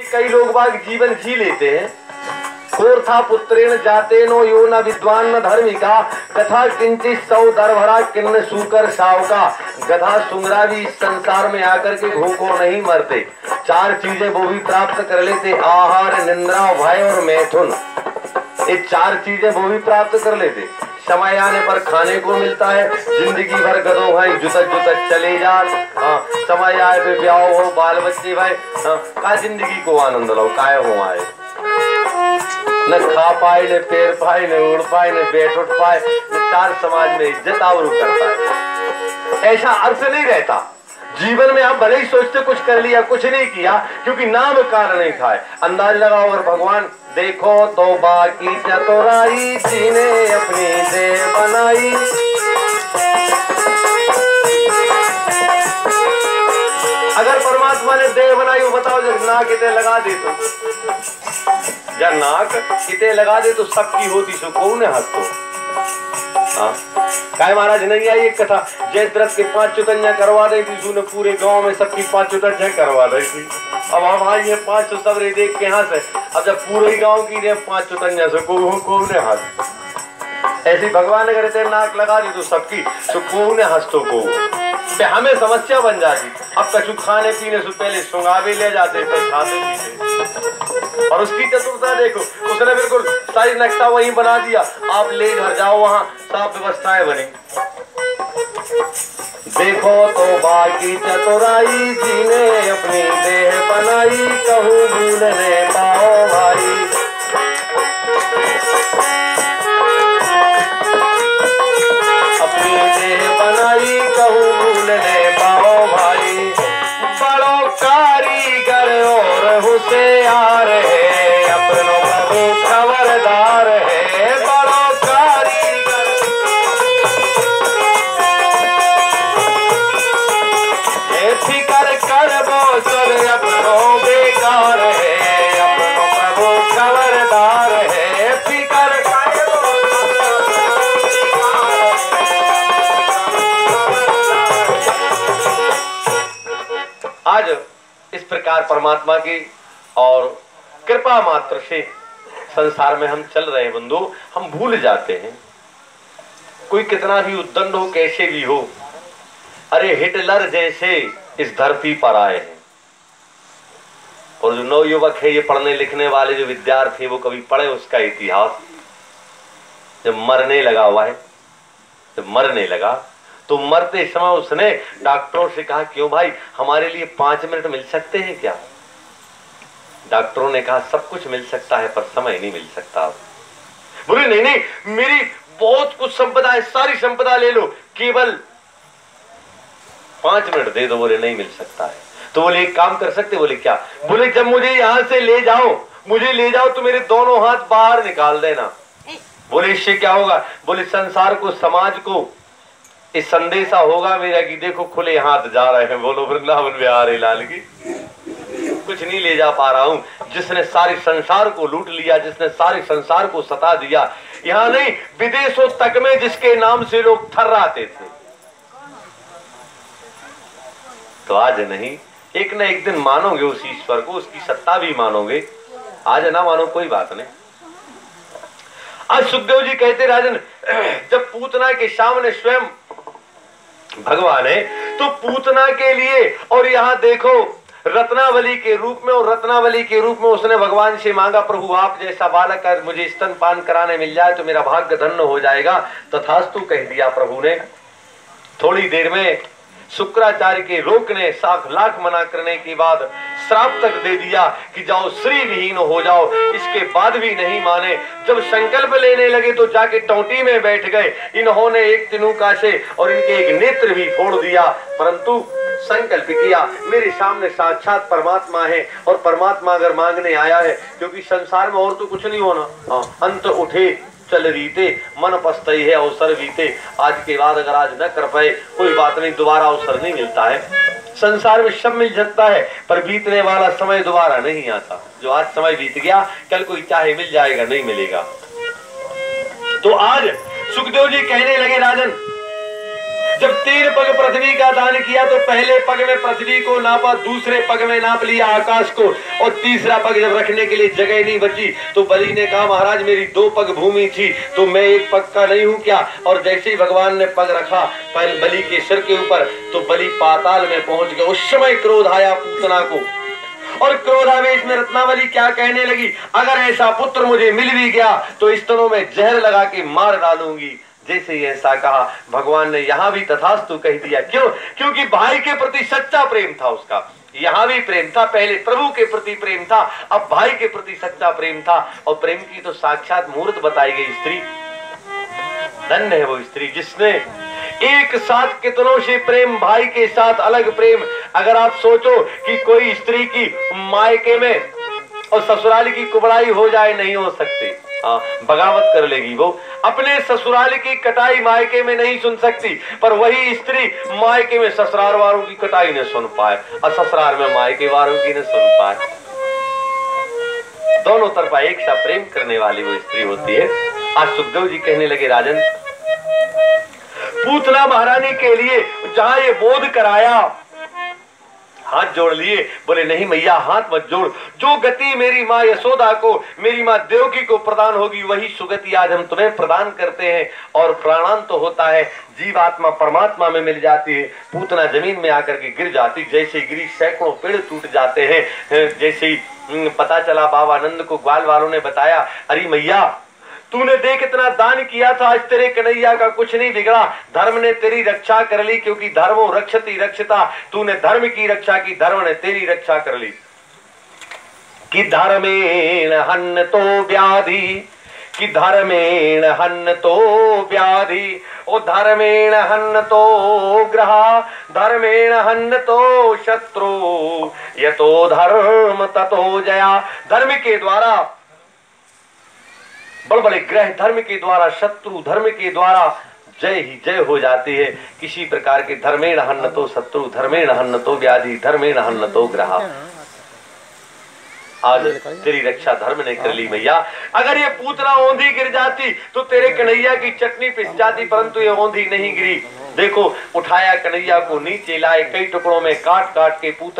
कई लोग बाग जीवन जी लेते हैं। कोर्था पुत्रेण जातेनो यो न विद्वान न धर्मिका कथा किंचित सौ दरभरा किन्न सूकर सावका। गधा सुंगरा भी इस संसार में आकर के भूखों नहीं मरते। चार चीजें वो भी प्राप्त कर लेते, आहार, निंद्रा, भय और मैथुन। ये चार चीजें वो भी प्राप्त कर लेते। समय आने पर खाने को मिलता है, जिंदगी भर गधों भाई जुतक जुतक चले जा। समय आए पे ब्याह हो, बाल बच्चे भाई, का जिंदगी को आनंद लो, काय हो आए न खा पाए, न पैर पाए, न उड़ पाए, न बैठ उठ पाए, न चार समाज में इज्जत आवरू करता है। ऐसा अर्थ नहीं रहता। जीवन में आप भले ही सोचते कुछ कर लिया, कुछ नहीं किया, क्योंकि नाम कार नहीं खाए। अंदाज लगाओ, अगर भगवान देखो तो बाकी चतुराई जीने अपनी देह बनाई। अगर परमात्मा ने देह बनाई, वो बताओ जब नाक इतने लगा दे तो, या नाक इतने लगा दे तो सबकी होती सो कौन है हंस तो। काय महाराज नहीं आई एक कथा, जयद्रथ के 5 चुतन्या करवा दी थी, ने पूरे गांव में सबकी 5 चुतन्या करवा दी थी। अब हम आई है 5 सबरे देख के हंस है। अब जब पूरे गांव की ने 5 चुतन्या से कौन है हंस। ऐसी भगवान अगर इतने नाक लगा दी तो सबकी तो कौन है हंस तो को। हमें समस्या बन जाती। अब कछु खाने पीने से पहले सुंगावे ले जाते, फिर खाते पीते। और उसकी चतुरता देखो, उसने बिल्कुल सारी नक्शा वहीं बना दिया। आप ले घर जाओ, वहां सब व्यवस्थाएं बनी। देखो तो बाकी चतुराई जीने अपनी देह बनाई, कहूँ भूलने पाओ भाई। अपनी देह बनाई कहूँ भूलने पाओ भाई। बड़ो कारीगर और होशियार है, अपनों प्रभु खबरदार है। बड़ो कारीगर ये फिकर कर वो सब अपनों बेकार है, अपनों प्रभु खबरदार है। फिकर आज इस प्रकार परमात्मा की और कृपा मात्र से संसार में हम चल रहे हैं बंधु। हम भूल जाते हैं, कोई कितना भी उद्दंड हो, कैसे भी हो, अरे हिटलर जैसे इस धरती पर आए हैं। और जो नवयुवक है, ये पढ़ने लिखने वाले जो विद्यार्थी, वो कभी पढ़े उसका इतिहास। जब मरने लगा हुआ है, जब मरने लगा तो मरते समय उसने डॉक्टरों से कहा, क्यों भाई हमारे लिए 5 मिनट मिल सकते हैं क्या। डॉक्टरों ने कहा सब कुछ मिल सकता है पर समय नहीं मिल सकता। बोले नहीं नहीं, मेरी बहुत कुछ संपदा है, सारी संपदा ले लो, केवल 5 मिनट दे दो। बोले नहीं मिल सकता है। तो बोले एक काम कर सकते। बोले क्या। बोले जब मुझे यहां से ले जाओ, मुझे ले जाओ तो मेरे दोनों हाथ बाहर निकाल देना। बोले इससे क्या होगा। बोले संसार को, समाज को इस संदेशा होगा मेरा कि देखो खुले हाथ जा रहे हैं। बोलो वृंदावन बिहारी लाल की। कुछ नहीं ले जा पा रहा हूं। जिसने सारे संसार को लूट लिया, जिसने सारे संसार को सता दिया, यहां नहीं विदेशों तक में जिसके नाम से लोग थर्राते थे, तो आज नहीं एक न एक दिन मानोगे उस ईश्वर को, उसकी सत्ता भी मानोगे। आज ना मानो कोई बात नहीं। आज सुखदेव जी कहते राजन, जब पूतना के सामने स्वयं भगवान है तो पूतना के लिए, और यहाँ देखो रत्नावली के रूप में, और रत्नावली के रूप में उसने भगवान से मांगा, प्रभु आप जैसा बालक है, मुझे स्तनपान कराने मिल जाए तो मेरा भाग्य धन्य हो जाएगा। तथास्तु कह दिया प्रभु ने। थोड़ी देर में शुक्राचार्य के रोकने, 7 लाख मना करने के बाद श्राप तक दे दिया कि जाओ श्री विहीन हो जाओ। इसके बाद भी नहीं माने। जब संकल्प लेने लगे तो जाके टोंटी में बैठ गए। इन्होंने एक तिनुका से और इनके एक नेत्र भी फोड़ दिया, परंतु संकल्प किया मेरे सामने साक्षात परमात्मा है, और परमात्मा अगर मांगने आया है, क्योंकि संसार में और तो कुछ नहीं होना। अंत उठे चल रीते, मन पछताई है अवसर बीते। आज के बाद अगर आज न कर पाए कोई बात नहीं, दोबारा अवसर नहीं मिलता है। संसार में सब मिल सकता है पर बीतने वाला समय दोबारा नहीं आता। जो आज समय बीत गया कल कोई चाहे मिल जाएगा, नहीं मिलेगा। तो आज सुखदेव जी कहने लगे राजन, जब 3 पग पृथ्वी का दान किया तो पहले पग में पृथ्वी को नापा, दूसरे पग में नाप लिया आकाश को, और तीसरा पग जब रखने के लिए जगह नहीं बची तो बलि ने कहा महाराज मेरी 2 पग भूमि थी तो मैं 1 पग का नहीं हूं क्या? और जैसे ही भगवान ने पग रखा पहले बलि के सिर के ऊपर तो बलि पाताल में पहुंच गया। उस समय क्रोध आया पूतना को, और क्रोधावेश में रत्नावली क्या कहने लगी, अगर ऐसा पुत्र मुझे मिल भी गया तो स्तनों में जहर लगा के मार डालूंगी। जैसे ही ऐसा कहा भगवान ने यहाँ भी तथास्तु कह दिया। क्यों? क्योंकि भाई के प्रति सच्चा प्रेम था उसका। यहाँ भी प्रेम था, पहले प्रभु के प्रति प्रेम था, अब भाई के प्रति सच्चा प्रेम था। और प्रेम की तो साक्षात मूर्त बताई गई स्त्री। धन्य है वो स्त्री जिसने एक साथ कितनों से प्रेम, भाई के साथ अलग प्रेम। अगर आप सोचो कि कोई स्त्री की मायके में और ससुराल की कुबड़ाई हो जाए, नहीं हो सकती, बगावत कर लेगी। वो अपने ससुराल की कटाई मायके में नहीं सुन सकती, पर वही स्त्री मायके में ससुराल वालों की कटाई न सुन पाए और ससुराल में मायके वालों की न सुन पाए। दोनों तरफा एक सा प्रेम करने वाली वो स्त्री होती है। आज सुखदेव जी कहने लगे राजन, पूतना महारानी के लिए जहां ये बोध कराया, हाथ जोड़ लिए, बोले नहीं मैया हाथ मत जोड़, जो गति मेरी माँ यशोदा को, मेरी माँ देवकी को प्रदान होगी वही सुगति आज हम तुम्हें प्रदान करते हैं। और प्राणांत तो होता है, जीवात्मा परमात्मा में मिल जाती है। पूतना जमीन में आकर के गिर जाती, जैसे गिरी सैकड़ों पेड़ टूट जाते हैं। जैसे ही पता चला बाबानंद को ग्वाल वालों ने बताया, अरे मैया तूने देख इतना दान किया था, आज तेरे कन्हैया का कुछ नहीं बिगड़ा, धर्म ने तेरी रक्षा कर ली, क्योंकि धर्मो रक्षति रक्षता, तूने धर्म की रक्षा की, धर्म ने तेरी रक्षा कर ली। कि धर्मेण हन्न तो व्याधि, कि धर्मेण हन्न तो व्याधि, ओ धर्मेण हन्न तो ग्रहा, धर्मेण हन्न तो शत्रु, यतो धर्म ततो जया। धर्म के द्वारा बड़े बड़े ग्रह, धर्म के द्वारा शत्रु, धर्म के द्वारा जय ही जय हो जाती है। किसी प्रकार के धर्मेण हन्न तो शत्रु, धर्मेण हन्न तो व्याधि, धर्मेण हन्न तो ग्रह। आज तेरी रक्षा धर्म ने कर ली मैया। अगर ये पूतना औंधी गिर जाती तो तेरे कन्हैया की चटनी पिस जाती, परंतु ये औंधी नहीं गिरी। देखो उठाया कन्हैया को, नीचे लाए, कई टुकड़ों में काट काट के पूतना